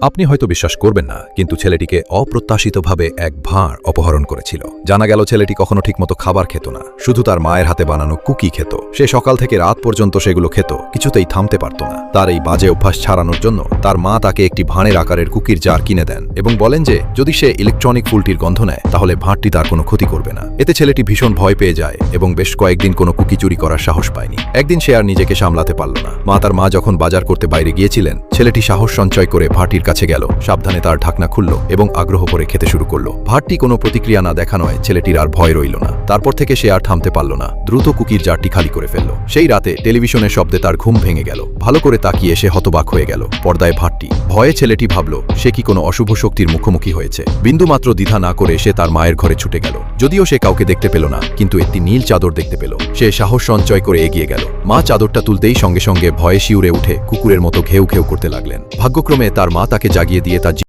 আপনি হয়তো বিশ্বাস করবেন না, কিন্তু ছেলেটিকে অপ্রত্যাশিতভাবে এক ভাঁড় অপহরণ করেছিল। জানা গেল ছেলেটি কখনো ঠিকমতো খাবার খেত না, শুধু তার মায়ের হাতে বানানো কুকি খেত। সে সকাল থেকে রাত পর্যন্ত সেগুলো খেত, কিছুতেই থামতে পারত না। তার এই বাজে অভ্যাস ছাড়ানোর জন্য তার মা তাকে একটি ভাঁড়ের আকারের কুকির জার কিনে দেন এবং বলেন যে যদি সে ইলেকট্রনিক ফুলটির গন্ধ নেয় তাহলে ভাঁড়টি তার কোনো ক্ষতি করবে না। এতে ছেলেটি ভীষণ ভয় পেয়ে যায় এবং বেশ কয়েকদিন কোনো কুকি চুরি করার সাহস পায়নি। একদিন সে আর নিজেকে সামলাতে পারল না। তার মা যখন বাজার করতে বাইরে গিয়েছিলেন, ছেলেটি সাহস সঞ্চয় করে ভাঁড়টির কাছে গেল, সাবধানে তার ঢাকনা খুলল এবং আগ্রহ করে খেতে শুরু করল। ভাঁড়টি কোনো প্রতিক্রিয়া না দেখানোয় ছেলেটির আর ভয় রইল না। তারপর থেকে সে আর থামতে পারল না, দ্রুত কুকির জারটি খালি করে ফেলল। সেই রাতে টেলিভিশনের শব্দে তার ঘুম ভেঙে গেল। ভালো করে তাকিয়ে সে হতবাক হয়ে গেল। পর্দায় ভাঁড়টি। ভয়ে ছেলেটি ভাবল সে কি কোনো অশুভ শক্তির মুখোমুখি হয়েছে। বিন্দুমাত্র দ্বিধা না করে সে তার মায়ের ঘরে ছুটে গেল। যদিও সে কাউকে দেখতে পেল না, কিন্তু একটি নীল চাদর দেখতে পেল। সে সাহস সঞ্চয় করে এগিয়ে গেল। মা চাদরটা তুলতেই সঙ্গে সঙ্গে ভয়ে শিউরে উঠে কুকুরের মতো ঘেউ ঘেউ করতে লাগলেন। ভাগ্যক্রমে তার মা তাকে জাগিয়ে দিয়ে তার